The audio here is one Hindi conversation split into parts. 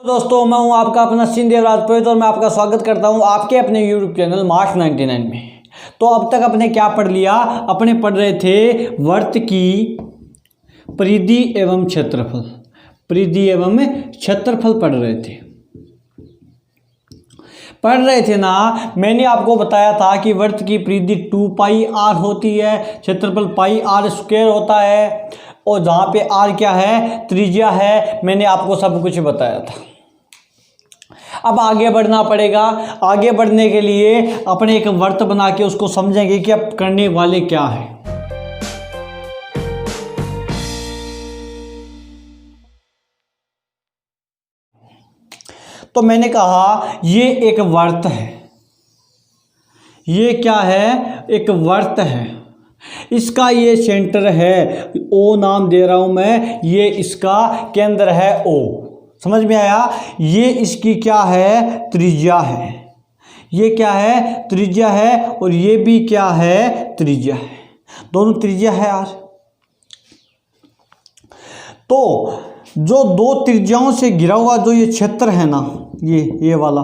दोस्तों मैं हूं आपका अपना देवराज पुरोहित और मैं आपका स्वागत करता हूं आपके अपने यूट्यूब चैनल मार्क्स 99 में। तो अब तक अपने क्या पढ़ लिया? अपने पढ़ रहे थे वर्त की परिधि एवं क्षेत्रफल, परिधि एवं क्षेत्रफल पढ़ रहे थे ना। मैंने आपको बताया था कि वर्त की परिधि 2 पाई r होती है, क्षेत्रफल पाई r स्क्वायर होता है, और जहाँ पे r क्या है? त्रिज्या है। मैंने आपको सब कुछ बताया था। अब आगे बढ़ना पड़ेगा। आगे बढ़ने के लिए अपने एक वर्त बना के उसको समझेंगे कि अब करने वाले क्या है। तो मैंने कहा ये एक वर्त है। ये क्या है? एक वर्त है। इसका ये सेंटर है, ओ नाम दे रहा हूं मैं, ये इसका केंद्र है ओ। समझ में आया? ये इसकी क्या है? त्रिज्या है। ये क्या है? त्रिज्या है। और ये भी क्या है? त्रिज्या है। दोनों त्रिज्या है यार। तो जो दो त्रिज्याओं से घिरा हुआ जो ये क्षेत्र है ना, ये वाला,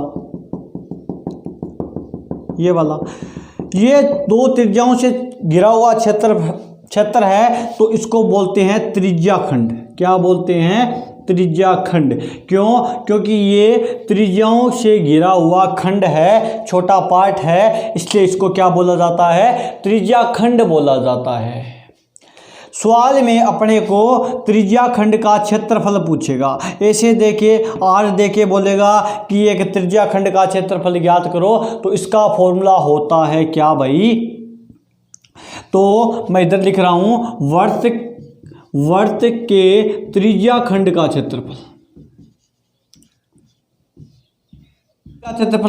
ये दो त्रिज्याओं से घिरा हुआ क्षेत्र है, तो इसको बोलते हैं त्रिज्या खंड। क्या बोलते हैं? त्रिज्या खंड। क्यों? क्योंकि ये त्रिज्याओं से घिरा हुआ खंड है, छोटा पार्ट है, इसलिए इसको क्या बोला जाता है? त्रिज्या खंड बोला जाता है। सवाल में अपने को त्रिज्या खंड का क्षेत्रफल पूछेगा। ऐसे देखे आर देके बोलेगा कि एक त्रिज्या खंड का क्षेत्रफल ज्ञात करो, तो इसका फॉर्मूला होता है क्या भाई? तो मैं इधर लिख रहा हूं वर्त के त्रिज्या खंड का क्षेत्रफल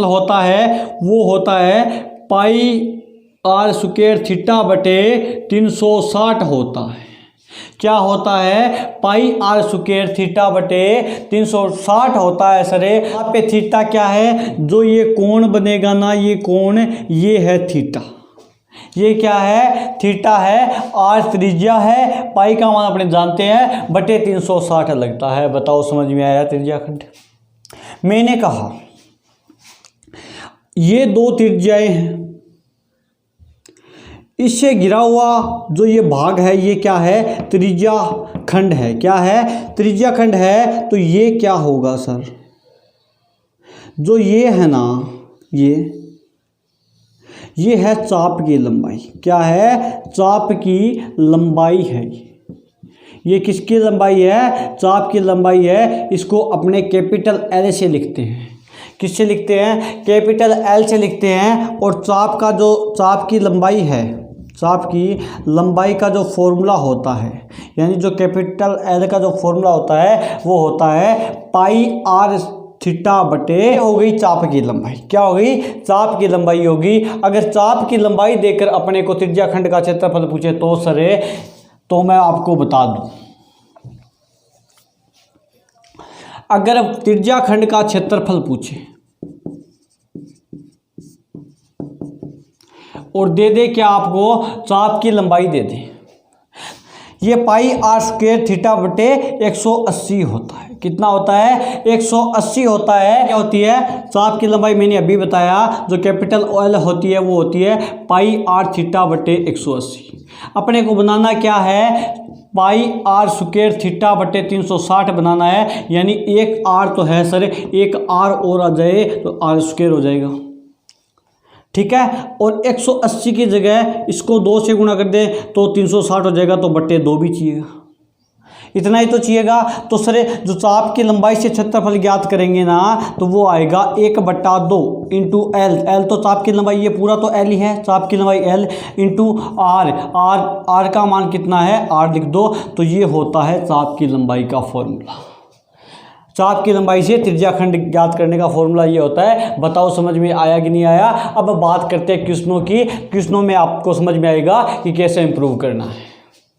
होता है, वो होता है पाई r स्क्वायर थीटा बटे 360 होता है। क्या होता है? पाई r स्क्वायर थीटा बटे 360 होता है। सरे यहाँ पे थीटा क्या है? जो ये कोण बनेगा ना, ये कोण, ये है थीटा। ये क्या है? थीटा है। r त्रिज्या है, पाई का मान अपने जानते हैं, बटे 360 लगता है। बताओ समझ में आया? त्रिज्या खंड। मैंने कहा ये दो त्रिज्याएं हैं, इससे घिरा हुआ जो ये भाग है, ये क्या है? त्रिज्या खंड है। क्या है? त्रिज्या खंड है। तो ये क्या होगा सर? जो ये है ना, ये है चाप की लंबाई। क्या है? चाप की लंबाई है। ये किसकी लंबाई है? चाप की लंबाई है। इसको अपने कैपिटल एल से लिखते हैं। किससे लिखते हैं? कैपिटल एल से लिखते हैं। और चाप की लंबाई है, चाप की लंबाई का जो फॉर्मूला होता है, यानी जो कैपिटल एल का जो फॉर्मूला होता है, वो होता है पाई r थीटा बटे, हो गई चाप की लंबाई। क्या हो गई? चाप की लंबाई होगी। अगर चाप की लंबाई देकर अपने को त्रिज्या खंड का क्षेत्रफल पूछे तो सरे, तो मैं आपको बता दूं, अगर त्रिज्या खंड का क्षेत्रफल पूछे और दे क्या आपको? चाप की लंबाई दे दे, ये पाई r स्क्वायर थीटा बटे 180 होता है। कितना होता है? 180 होता है। क्या होती है? चाप की लंबाई मैंने अभी बताया, जो कैपिटल एल होती है वो होती है पाई r थीटा बटे 180। अपने को बनाना क्या है? पाई r स्क्वायर थीटा बटे 360 बनाना है, यानी एक r तो है सर, एक r और आ जाए तो r स्क्वायर हो जाएगा। ठीक है। और 180 की जगह इसको 2 से गुणा कर दें तो 360 हो जाएगा, तो बटे 2 भी चाहिएगा। इतना ही तो चाहिएगा। तो सर जो चाप की लंबाई से क्षेत्रफल ज्ञात करेंगे ना, तो वो आएगा 1/2 इंटू एल। एल तो चाप की लंबाई, ये पूरा तो एल ही है, चाप की लंबाई एल, इंटू आर का मान कितना है? आर लिख दो। तो ये होता है चाप की लंबाई का फॉर्मूला। चाप की लंबाई से त्रिज्या खंड ज्ञात करने का फॉर्मूला ये होता है। बताओ समझ में आया कि नहीं आया? अब बात करते हैं क्वेश्चनों की। क्वेश्चनों में आपको समझ में आएगा कि कैसे इंप्रूव करना है।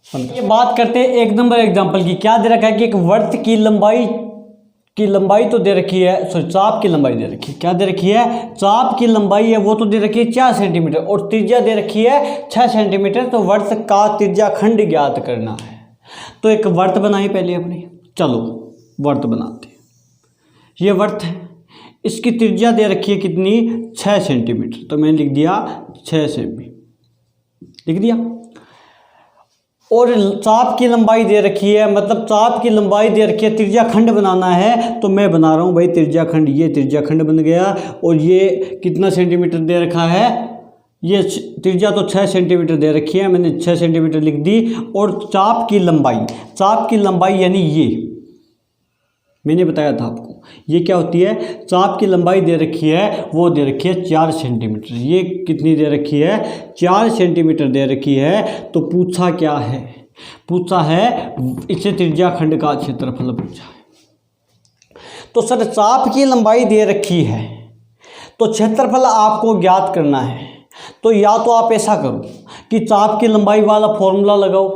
ये बात करते हैं 1 नंबर एग्जांपल की। क्या दे रखा है कि एक वर्त की लंबाई तो दे रखी है, सॉरी चाप की लंबाई दे रखी है। क्या दे रखी है? चाप की लंबाई है वो तो दे रखी है 4 सेंटीमीटर, और त्रिज्या दे रखी है 6 सेंटीमीटर। तो वर्त का त्रिज्या खंड ज्ञात करना है। तो एक वर्त बनाई पहले अपनी। चलो वर्त बनाते हैं। ये वर्त है, इसकी त्रिज्या दे रखी है कितनी, 6 सेंटीमीटर, तो मैंने लिख दिया 6 सेमी, लिख दिया। और चाप की लंबाई दे रखी है, मतलब चाप की लंबाई दे रखी है, त्रिज्या खंड बनाना है तो मैं बना रहा हूँ भाई त्रिज्या खंड। ये त्रिज्या खंड बन गया और ये कितना सेंटीमीटर दे रखा है, ये त्रिज्या तो 6 सेंटीमीटर दे रखी है, मैंने 6 सेंटीमीटर लिख दी। और चाप की लंबाई यानी ये मैंने बताया था आपको, ये क्या होती है, चाप की लंबाई दे रखी है, वो दे रखी है 4 सेंटीमीटर। ये कितनी दे रखी है, 4 सेंटीमीटर दे रखी है। तो पूछा क्या है, पूछा है इसे त्रिज्या खंड का क्षेत्रफल पूछा है। तो सर चाप की लंबाई दे रखी है तो क्षेत्रफल आपको ज्ञात करना है। तो या तो आप ऐसा करो कि चाप की लंबाई वाला फॉर्मूला लगाओ,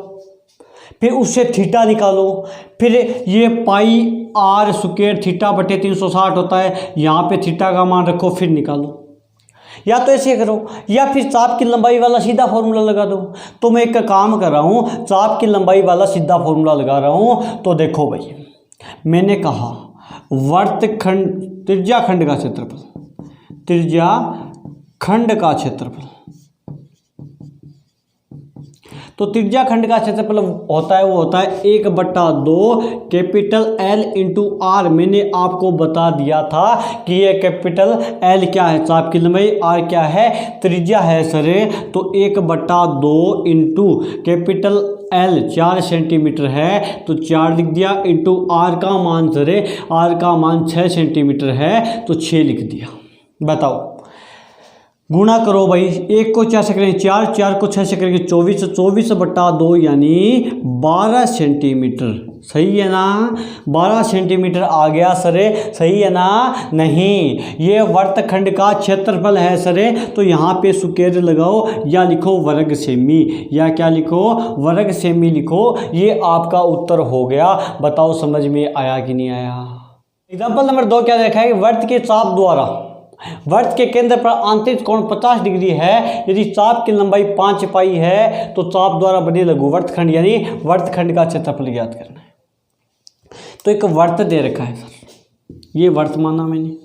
फिर उससे थीटा निकालो, फिर ये पाई आर स्क्वायर थीटा बटे 360 होता है, यहाँ पे थीटा का मान रखो, फिर निकालो। या तो ऐसे करो, या फिर चाप की लंबाई वाला सीधा फॉर्मूला लगा दो। तो मैं एक काम कर रहा हूँ, चाप की लंबाई वाला सीधा फॉर्मूला लगा रहा हूँ। तो देखो भाई, मैंने कहा वर्तखंड त्रिज्या खंड का क्षेत्रफल, त्रिज्या खंड का क्षेत्रफल, तो त्रिज्या खंड का क्षेत्रफल होता है, वो होता है 1/2 कैपिटल L इंटू आर। मैंने आपको बता दिया था कि ये कैपिटल L क्या है, चाप की लंबाई, R क्या है, त्रिज्या है सरे। तो 1/2 इंटू कैपिटल L 4 सेंटीमीटर है, तो 4 लिख दिया, इंटू R का मान सरे, R का मान 6 सेंटीमीटर है, तो 6 लिख दिया। बताओ, गुणा करो भाई, 1 को 4 से करेंगे 4, 4 को 6 से करेंगे 24, 24/2 यानी 12 सेंटीमीटर। सही है ना, 12 सेंटीमीटर आ गया सरे, सही है ना। नहीं, ये वर्तखंड का क्षेत्रफल है सरे, तो यहाँ पे स्क्वायर लगाओ या लिखो वर्ग सेमी, या क्या लिखो, वर्ग सेमी लिखो। ये आपका उत्तर हो गया। बताओ समझ में आया कि नहीं आया। एग्जाम्पल नंबर 2 क्या देखा है, वर्त के चाप द्वारा वर्त के केंद्र पर आंतरिक कोण 50 डिग्री है। यदि चाप की लंबाई 5 पाई है तो चाप द्वारा बने लघु वर्तखंड यानी वर्तखंड का क्षेत्रफल ज्ञात करना है। तो एक वर्त दे रखा है सर, ये वर्त माना मैंने,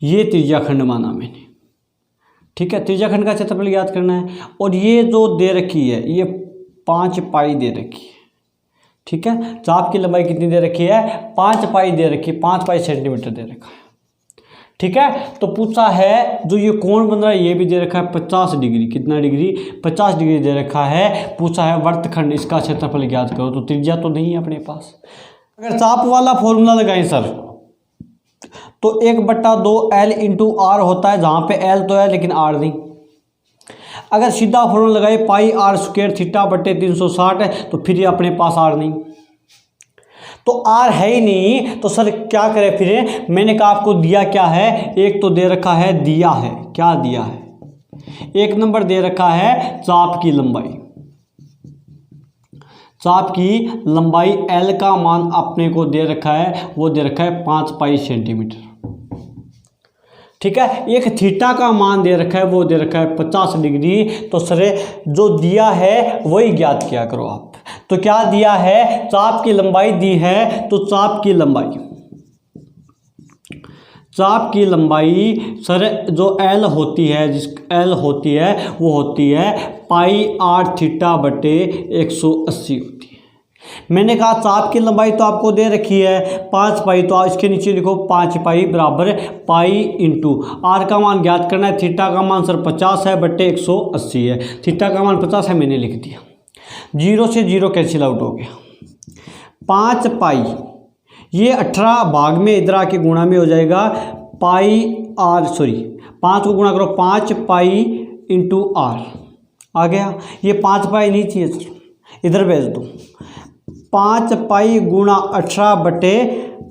ये त्रिज्या खंड माना मैंने, ठीक है। त्रिज्या खंड का क्षेत्रफल ज्ञात करना है। और ये जो दे रखी है, ये 5 पाई दे रखी है, ठीक है। चाप की लंबाई कितनी दे रखी है, 5 पाई दे रखी है, 5 पाई सेंटीमीटर दे रखा है, ठीक है। तो पूछा है जो ये कोण बन रहा है ये भी दे रखा है 50 डिग्री, कितना डिग्री, 50 डिग्री दे रखा है। पूछा है वर्तखंड, इसका क्षेत्रफल ज्ञात करो। तो त्रिज्या तो नहीं है अपने पास। अगर चाप वाला फॉर्मूला लगाएं सर तो 1/2 L इंटू आर होता है, जहाँ पे L तो है लेकिन R नहीं। अगर सीधा फॉर्मूला लगाए पाई आर स्क्वायर थीटा बटे 360 है, तो फिर ये अपने पास R नहीं, तो R है ही नहीं। तो सर क्या करें फिर, मैंने कहा आपको दिया क्या है, एक तो दे रखा है, दिया है, क्या दिया है, 1 नंबर दे रखा है चाप की लंबाई। चाप की लंबाई L का मान अपने को दे रखा है, वो दे रखा है 5 पाई सेंटीमीटर, ठीक है। एक थीटा का मान दे रखा है, वो दे रखा है 50 डिग्री। तो सर जो दिया है वही ज्ञात किया करो आप। तो क्या दिया है, चाप की लंबाई दी है, तो चाप की लंबाई सर जो L होती है, जिस L होती है वो होती है पाई आर थीटा बटे 180 होती है। मैंने कहा चाप की लंबाई तो आपको दे रखी है 5 पाई, तो इसके नीचे लिखो 5 पाई बराबर पाई इंटू आर का मान ज्ञात करना है। थीटा का मान सर 50 है बटे 180 है, थीटा का मान 50 है, मैंने लिख दिया। 0 से 0 कैंसिल आउट हो गया। 5 पाई ये 18 भाग में इधर आके गुणा में हो जाएगा, पाई आर, सॉरी 5 को गुणा करो 5 पाई इंटू आर आ गया। ये 5 पाई नहीं चाहिए सर, इधर भेज दो। 5 पाई गुणा 18 बटे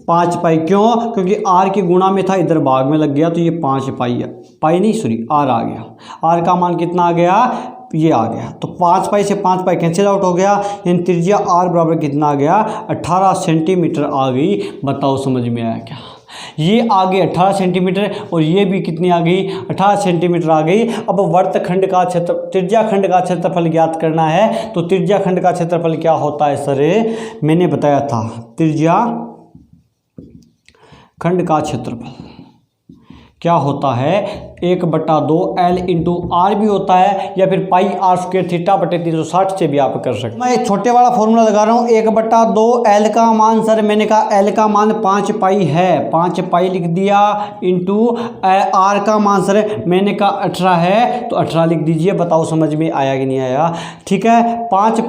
5 पाई, क्यों, क्योंकि आर की गुणा में था, इधर भाग में लग गया, तो ये 5 पाई है, पाई नहीं सॉरी आर आ गया। आर का मान कितना आ गया, ये आ गया। तो 5 पाई से 5 पाई कैंसिल आउट हो गया, यानी त्रिज्या आर बराबर कितना आ गया, 18 सेंटीमीटर आ गई। बताओ समझ में आया क्या, ये आ गई 18 सेंटीमीटर और ये भी कितनी आ गई, 18 सेंटीमीटर आ गई। अब वर्तखंड का क्षेत्र, त्रिज्या खंड का क्षेत्रफल ज्ञात करना है। तो त्रिज्या खंड का क्षेत्रफल क्या होता है सर, मैंने बताया था त्रिज्या खंड का क्षेत्रफल क्या होता है 1/2 L इंटू आर भी होता है, या फिर पाई आर स्क्वायर थीटा बटे 360 से भी आप कर सकते हैं। मैं एक छोटे वाला फॉर्मूला लगा रहा हूँ। 1/2 L का मान, सर मैंने कहा L का मान 5 पाई है, 5 पाई लिख दिया, इंटू आर का मान सर मैंने कहा 18 है, तो 18 लिख दीजिए। बताओ समझ में आया कि नहीं आया? ठीक है, 5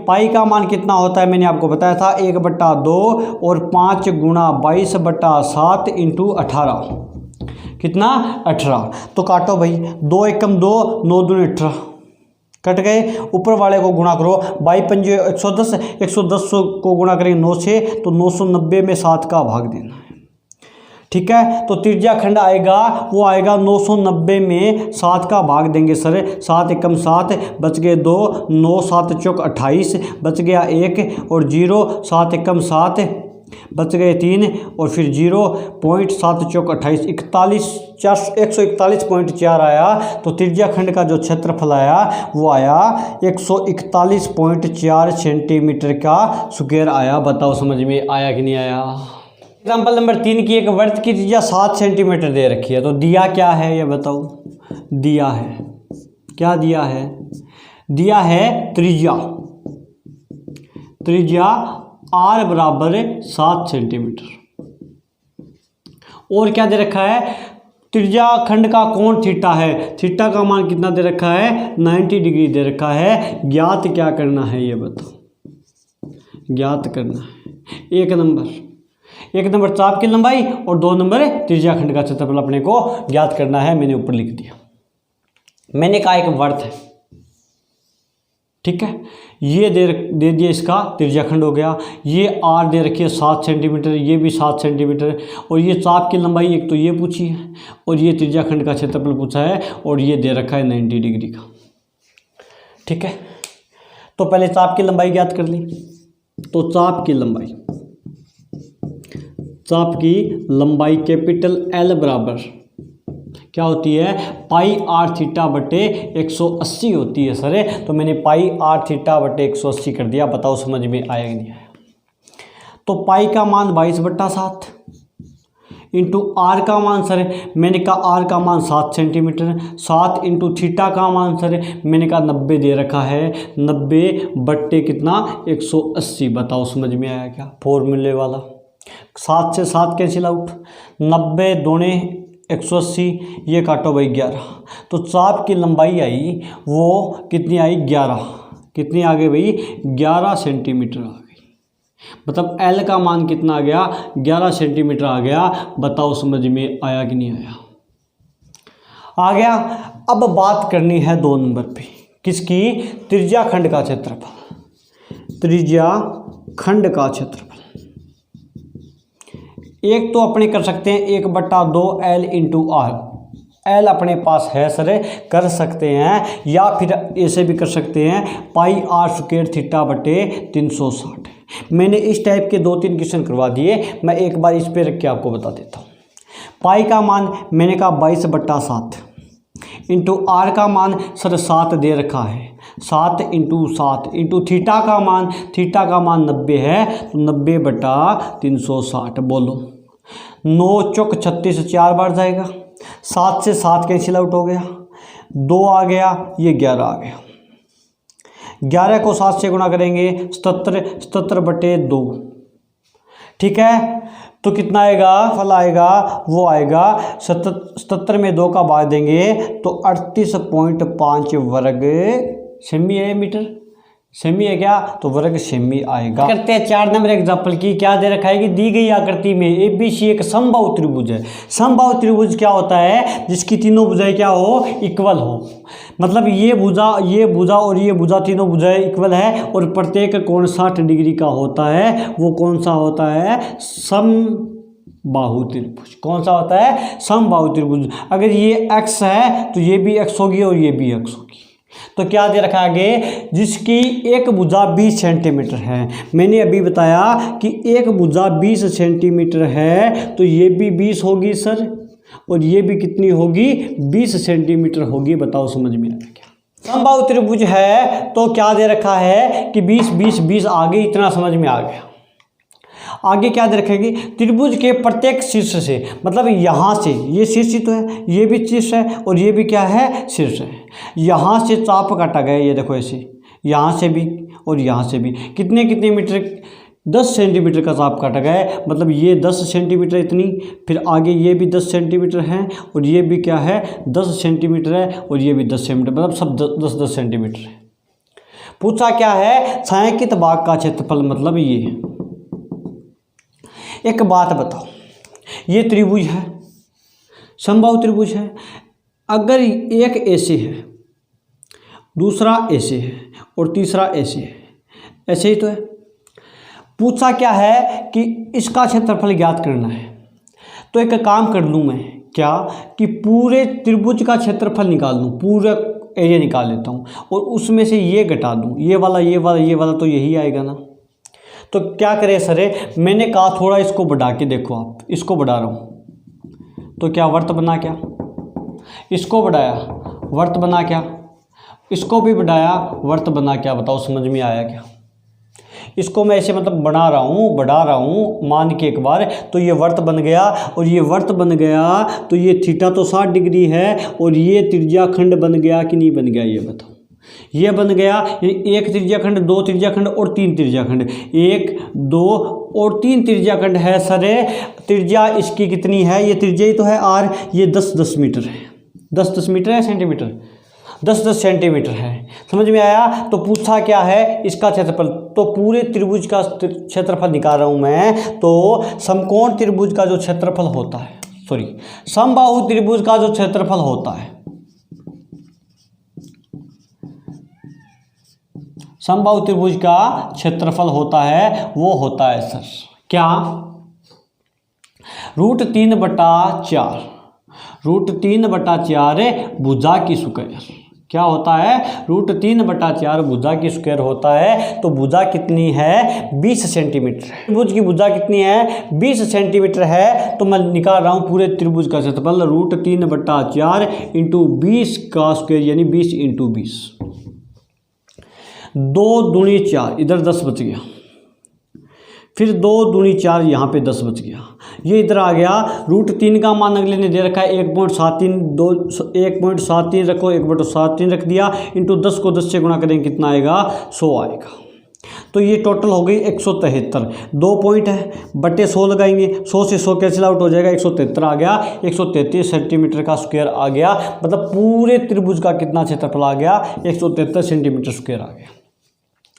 पाई का मान कितना होता है मैंने आपको बताया था 1/2 और 5 गुणा 22/7 इंटू 18 कितना 18। तो काटो भाई, 2 एकम 2, 9 दूनी 18 कट गए। ऊपर वाले को गुणा करो, 22 110, 110 को गुणा करेंगे 9 से, तो 990 में 7 का भाग देना है। ठीक है, तो त्रिज्या खंड आएगा, वो आएगा 990 में 7 का भाग देंगे सर। 7 एकम 7, बच गए 2, 9 7 चौक 28, बच गया 1 और 0, 7 एकम 7, बच गए 3 और फिर 0.7 चौक 28, 141.4 आया। तो त्रिज्या खंड का जो क्षेत्रफल आया वो आया 141.4 सेंटीमीटर का स्क्वायर आया। बताओ समझ में आया कि नहीं आया? एग्जाम्पल नंबर 3 की, एक वृत्त की त्रिज्या 7 सेंटीमीटर दे रखी है, तो दिया क्या है ये बताओ? दिया है, क्या दिया है? दिया है त्रिज्या r बराबर 7 सेंटीमीटर। और क्या दे रखा है? त्रिज्या खंड का कोण थीटा है, थीटा का मान कितना दे रखा है 90 डिग्री दे रखा है। ज्ञात क्या करना है ये बताओ? ज्ञात करना है 1 नंबर चाप की लंबाई और 2 नंबर त्रिज्या खंड का क्षेत्रफल अपने को ज्ञात करना है। मैंने ऊपर लिख दिया। मैंने कहा एक वृत्त है, ठीक है, ये दे दिया, इसका त्रिज्या खंड हो गया। ये आर दे रखी है 7 सेंटीमीटर, ये भी 7 सेंटीमीटर, और ये चाप की लंबाई एक तो ये पूछी है, और ये त्रिज्या खंड का क्षेत्रफल पूछा है, और ये दे रखा है 90 डिग्री का। ठीक है, तो पहले चाप की लंबाई ज्ञात कर ली। तो चाप की लंबाई कैपिटल L बराबर क्या होती है? पाई आर थीटा बटे 180 होती है सर। तो मैंने पाई आर थीटा बटे 180 कर दिया। बताओ समझ में आया कि नहीं आया? तो पाई का मान 22/7 इंटू आर का मान सर मैंने कहा आर का मान 7 सेंटीमीटर, 7 इंटू थीटा का मान सर मैंने कहा 90 दे रखा है, 90 बट्टे कितना 180। बताओ समझ में आया क्या? फॉर्मूले वाला 7 से 7 कैंसिल आउट, 90 दूने 180, ये काटो भाई 11। तो चाप की लंबाई आई वो कितनी आई 11, कितनी आ गई भाई 11 सेंटीमीटर आ गई। मतलब L का मान कितना आ गया 11 सेंटीमीटर आ गया। बताओ समझ में आया कि नहीं आया? आ गया। अब बात करनी है 2 नंबर पे, किसकी? त्रिज्या खंड का क्षेत्रफल। त्रिज्या खंड का क्षेत्रफल एक तो अपने कर सकते हैं 1/2 L इंटू आर, L अपने पास है सर, कर सकते हैं, या फिर ऐसे भी कर सकते हैं पाई आर स्क्वायर थीटा बटे 360। मैंने इस टाइप के 2-3 क्वेश्चन करवा दिए, मैं एक बार इस पे रख के आपको बता देता हूँ। पाई का मान मैंने कहा 22/7 इंटू आर का मान सर 7 दे रखा है, 7 इंटू 7 इंटू थीटा का मान 90 है, तो 90/360। बोलो 9 चौक 36, 4 बार जाएगा, 7 से 7 कैंसिल आउट हो गया, 2 आ गया, ये 11 आ गया। 11 को 7 से गुणा करेंगे 77/2। ठीक है, तो कितना आएगा? फल आएगा वो आएगा 77 में 2 का भाग देंगे तो 38.5 वर्ग सेमी है। मीटर सेमी है क्या? तो वर्ग सेमी आएगा। करते हैं 4 नंबर एग्जाम्पल की। क्या दे रखा है कि दी गई आकृति में ABC एक समबाहु त्रिभुज है। समबाहु त्रिभुज क्या होता है? जिसकी तीनों भुजाएं क्या हो? इक्वल हो। मतलब ये भुजा और ये भुजा, तीनों भुजाएं इक्वल है, और प्रत्येक कोण 60 डिग्री का होता है। वो कौन सा होता है? समबाहु त्रिभुज। कौन सा होता है? समबाहु त्रिभुज। अगर ये x है तो ये भी x होगी और ये भी x होगी। तो क्या दे रखा है आगे? जिसकी एक भुजा 20 सेंटीमीटर है। मैंने अभी बताया कि एक भुजा 20 सेंटीमीटर है, तो ये भी 20 होगी सर, और ये भी कितनी होगी? 20 सेंटीमीटर होगी। बताओ समझ में आया क्या? समबाहु त्रिभुज है तो क्या दे रखा है कि 20 20 20 आ गई, इतना समझ में आ गया। आगे क्या दे रखेगी, त्रिभुज के प्रत्येक शीर्ष से, मतलब यहाँ से, ये शीर्ष ही तो है, ये भी शीर्ष है और ये भी क्या है, शीर्ष है। यहाँ से चाप काटा गया, ये देखो ऐसे, यहाँ से भी और यहाँ से भी कितने कितने मीटर, 10 सेंटीमीटर का चाप काटा गया है, मतलब ये 10 सेंटीमीटर इतनी, फिर आगे ये भी 10 सेंटीमीटर है और ये भी क्या है 10 सेंटीमीटर है और ये भी 10 सेंटीमीटर, मतलब सब 10-10 सेंटीमीटर है। पूछा क्या है, छायांकित भाग का क्षेत्रफल, मतलब ये। एक बात बताओ, ये त्रिभुज है, समबाहु त्रिभुज है, अगर एक ऐसे है, दूसरा ऐसे है और तीसरा ऐसे है, ऐसे ही तो है। पूछा क्या है कि इसका क्षेत्रफल ज्ञात करना है, तो एक काम कर लूँ मैं, क्या कि पूरे त्रिभुज का क्षेत्रफल निकाल लूँ, पूरा एरिया निकाल लेता हूँ और उसमें से ये घटा दूँ, ये वाला ये वाला ये वाला, तो यही आएगा ना। तो क्या करें सर, मैंने कहा थोड़ा इसको बढ़ा के देखो, आप इसको बढ़ा रहा हूँ तो क्या वर्त बना, क्या इसको बढ़ाया वर्त बना, क्या इसको भी बढ़ाया वर्त बना, क्या बताओ समझ में आया क्या। इसको मैं ऐसे मतलब बढ़ा रहा हूँ मान के एक बार, तो ये वर्त बन गया और ये वर्त बन गया, तो ये थीटा तो 60 डिग्री है और ये त्रिज्याखंड बन गया कि नहीं बन गया, ये बताओ। ये बन गया, एक त्रिज्याखंड, दो त्रिज्याखंड और तीन त्रिज्याखंड, 1 2 और 3 त्रिज्याखंड है सर। त्रिज्या इसकी कितनी है, ये त्रिज्या ही तो है r, ये 10-10 मीटर है, 10-10 मीटर है, सेंटीमीटर 10-10 सेंटीमीटर है, समझ में आया। तो पूछा क्या है, इसका क्षेत्रफल, तो पूरे त्रिभुज का क्षेत्रफल निकाल रहा हूं मैं, तो समकोण त्रिभुज का जो क्षेत्रफल होता है, सॉरी समबाहु त्रिभुज का जो क्षेत्रफल होता है, समबाहु त्रिभुज का क्षेत्रफल होता है, वो होता है सर क्या, √3/4, √3/4 भुजा की स्क्वायर। क्या होता है, √3/4 भुजा की स्क्वायर होता है। तो भुजा कितनी है, 20 सेंटीमीटर। त्रिभुज की भुजा कितनी है, 20 सेंटीमीटर है। तो मैं निकाल रहा हूँ पूरे त्रिभुज का क्षेत्रफल, √3/4 इंटू 20 का स्क्वायर, यानी 20 इंटू 20, 2 दूनी 4, इधर 10 बच गया, फिर 2 दूनी 4, यहाँ पे 10 बच गया, ये इधर आ गया। √3 का मान अगले ने दे रखा है 1.73, 1.73 रखो, 1/73 रख दिया, इंटू 10 को 10 से गुणा करेंगे कितना आएगा, 100 आएगा। तो ये टोटल हो गई 173, 2 पॉइंट है बटे 100 लगाएंगे, 100 से 100 कैंसिल आउट हो जाएगा, 173 आ गया, 133 सेंटीमीटर का स्क्वायर आ गया। मतलब पूरे त्रिभुज का कितना क्षेत्रफल आ गया, 173 सेंटीमीटर स्क्वायर आ गया।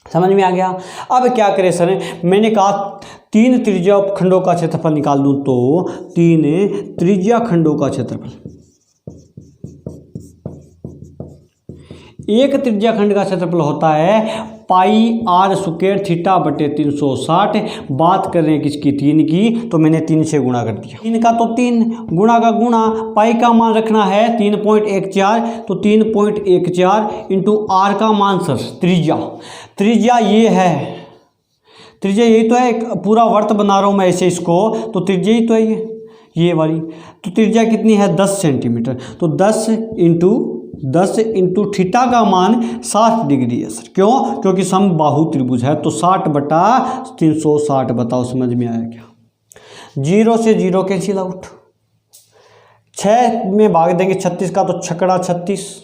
समझ में आ गया। अब क्या करें सर, मैंने कहा 3 त्रिज्या खंडों का क्षेत्रफल निकाल दूं, तो 3 त्रिज्या खंडों का क्षेत्रफल, एक त्रिज्या खंड का क्षेत्रफल होता है πr² θ/360। बात कर रहे हैं किसकी, 3 की, तो मैंने 3 से गुणा कर दिया, 3 का तो 3, गुणा का गुणा, पाई का मान रखना है 3.14, तो 3.14 इंटू r का मान सर, त्रिज्या ये है, त्रिज्या यही तो है, पूरा वर्त बना रहा हूँ मैं ऐसे इसको, तो त्रिज्या ही तो है ये वाली। तो त्रिज्या कितनी है, 10 सेंटीमीटर, तो 10 इंटू थीटा का मान 60 डिग्री है सर। क्यों, क्योंकि समबाहु त्रिभुज है, तो 60/360। बताओ समझ में आया क्या। 0 से 0 कैंसिल आउट, 6 में भाग देंगे 36 का, तो छकड़ा 36,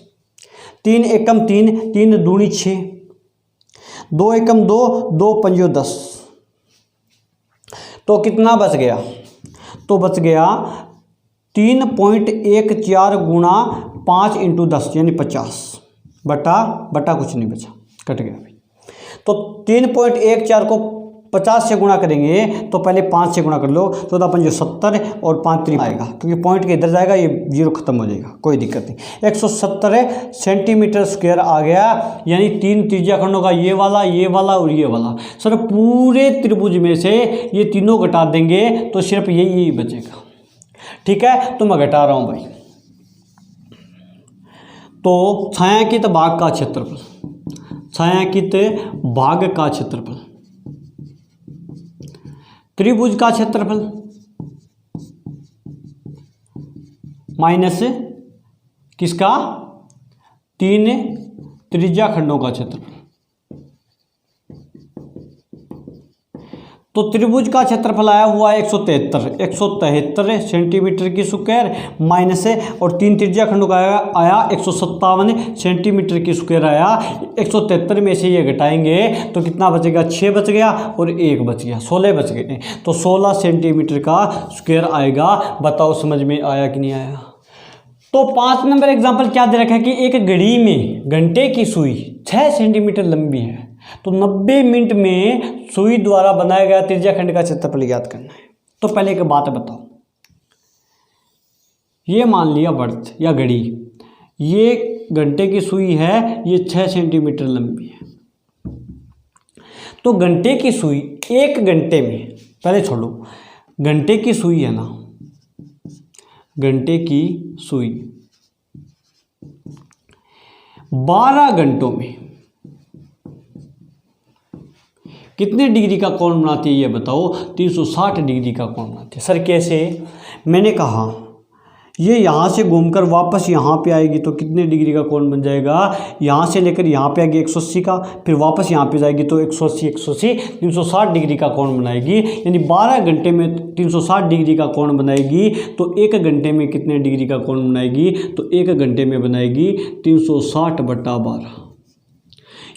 3 एकम 3, 3 दूनी 6, 2 एकम 2, 2 पंजो 10, तो कितना बच गया, तो बच गया 3.14 गुणा 5 इंटू 10, यानी 50, बटा कुछ नहीं बचा, कट गया भाई। तो 3.14 को 50 से गुणा करेंगे, तो पहले 5 से गुणा कर लो, 14 पंजे 70 और 5 3 आएगा, क्योंकि पॉइंट के इधर जाएगा, ये 0 खत्म हो जाएगा, कोई दिक्कत नहीं। 170 सेंटीमीटर स्क्वायर आ गया, यानी 3 त्रिज्या खंडों का, ये वाला और ये वाला। सर पूरे त्रिभुज में से ये तीनों घटा देंगे तो सिर्फ यही बचेगा, ठीक है। तो मैं घटा रहा हूं भाई। तो छायांकित भाग का क्षेत्रफल, छायांकित भाग का क्षेत्रफल, त्रिभुज का क्षेत्रफल माइनस किसका, 3 त्रिज्या खंडों का क्षेत्रफल, तो त्रिभुज का क्षेत्रफल आया हुआ है 173 सेंटीमीटर की स्क्वायर माइनस है, और 3 त्रिज्या खंडों का आया 157 सेंटीमीटर की स्क्वायर आया। 173 में से ये घटाएंगे तो कितना बचेगा, 6 बच गया और 1 बच गया, 16 बच गए, तो 16 सेंटीमीटर का स्क्वायर आएगा। बताओ समझ में आया कि नहीं आया। तो 5 नंबर एग्जाम्पल क्या दे रखा है कि एक घड़ी में घंटे की सुई 6 सेंटीमीटर लंबी है, तो 90 मिनट में सुई द्वारा बनाया गया त्रिज्या खंड का क्षेत्रफल ज्ञात करना है। तो पहले एक बात बताओ, ये मान लिया बर्थ या घड़ी, ये घंटे की सुई है, ये 6 सेंटीमीटर लंबी है। तो घंटे की सुई 1 घंटे में, पहले छोड़ो, घंटे की सुई है ना, घंटे की सुई 12 घंटों में कितने डिग्री का कोण बनाती है ये बताओ। 360 डिग्री का कोण बनाती है। सर कैसे? मैंने कहा ये यहाँ से घूमकर वापस यहाँ पे आएगी तो कितने डिग्री का कोण बन जाएगा, यहाँ से लेकर यहाँ पे आएगी 180 का, फिर वापस यहाँ पे जाएगी तो 180 360 डिग्री का कोण बनाएगी। यानी 12 घंटे में 360 डिग्री का कोण बनाएगी। तो 1 घंटे में कितने डिग्री का कोण बनाएगी, तो 1 घंटे में बनाएगी 360/12,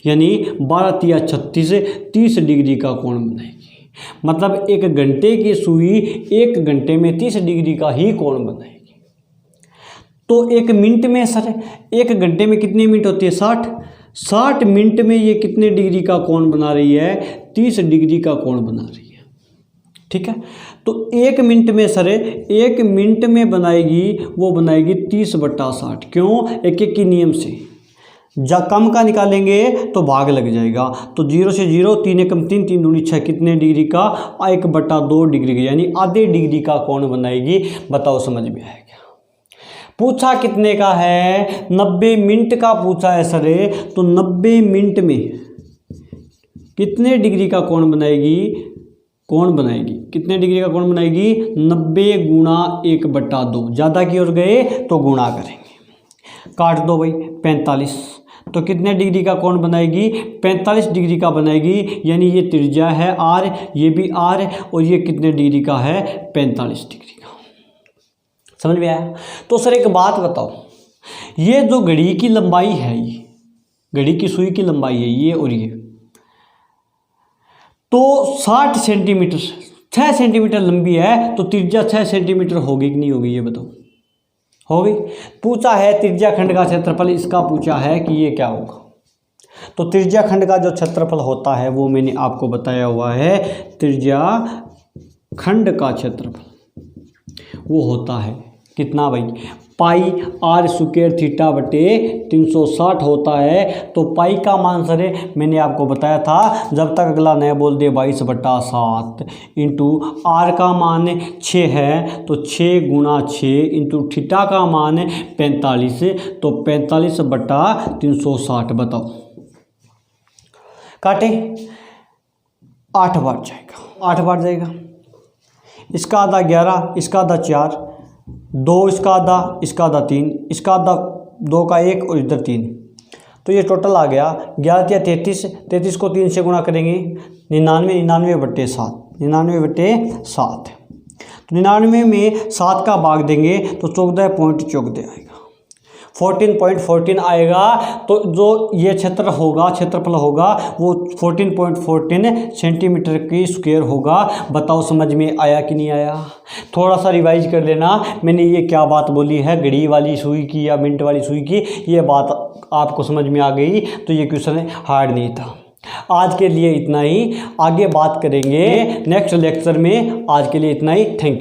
यानी 12 तिया 36, 30 डिग्री का कोण बनाएगी। मतलब 1 घंटे की सुई 1 घंटे में 30 डिग्री का ही कोण बनाएगी। तो 1 मिनट में सर 1 घंटे में कितने मिनट होती है, 60 मिनट में ये कितने डिग्री का कोण बना रही है, 30 डिग्री का कोण बना रही है। ठीक है, तो 1 मिनट में सर 1 मिनट में बनाएगी, वो बनाएगी 30/60। क्यों? एक के नियम से, जब कम का निकालेंगे तो भाग लग जाएगा। तो 0 से 0, 3 एकम 3, 3 दूनी 6, कितने डिग्री का, 1/2 डिग्री का, यानी आधे डिग्री का कोण बनाएगी। बताओ समझ में आएगा। पूछा कितने का है, 90 मिनट का पूछा है सर, तो 90 मिनट में कितने डिग्री का कोण बनाएगी, कितने डिग्री का कोण बनाएगी, 90 × 1/2। ज़्यादा की ओर गए तो गुणा करेंगे, काट दो भाई 45, तो कितने डिग्री का कोण बनाएगी, 45 डिग्री का बनाएगी। यानी ये त्रिज्या है r, ये भी r है, और ये कितने डिग्री का है, 45 डिग्री का। समझ में आया। तो सर एक बात बताओ, ये जो घड़ी की लंबाई है, ये घड़ी की सुई की लंबाई है ये, और ये तो 60 सेंटीमीटर, 6 सेंटीमीटर लंबी है, तो त्रिज्या 6 सेंटीमीटर होगी कि नहीं होगी, ये बताओ। हो गई। पूछा है त्रिज्या खंड का क्षेत्रफल, इसका पूछा है कि ये क्या होगा। तो त्रिज्या खंड का जो क्षेत्रफल होता है वो मैंने आपको बताया हुआ है। त्रिज्या खंड का क्षेत्रफल वो होता है कितना भाई, πr² θ/360 होता है। तो पाई का मान सर मैंने आपको बताया था, जब तक अगला नया बोल दे 22/7 इंटू r का मान 6 है, तो 6 × 6 इंटू थीटा का मान 45, तो 45/360। बताओ काटे, 8 बार जाएगा, 8 बार जाएगा। इसका आधा 11, इसका आधा 4, 2 इसका आधा, इसका आधा 3, इसका आधा 2 का 1 और इधर 3, तो ये टोटल आ गया 11 या 33। 33 को 3 से गुणा करेंगे 99, 99/7, 99/7। तो 99 में 7 का भाग देंगे तो 14.14 आएगा, 14.14 आएगा। तो जो ये क्षेत्रफल होगा वो 14.14 सेंटीमीटर की स्क्वायर होगा। बताओ समझ में आया कि नहीं आया। थोड़ा सा रिवाइज कर लेना, मैंने ये क्या बात बोली है, घड़ी वाली सुई की या मिनट वाली सुई की, ये बात आपको समझ में आ गई तो ये क्वेश्चन हार्ड नहीं था। आज के लिए इतना ही, आगे बात करेंगे नेक्स्ट लेक्चर में। आज के लिए इतना ही, थैंक यू।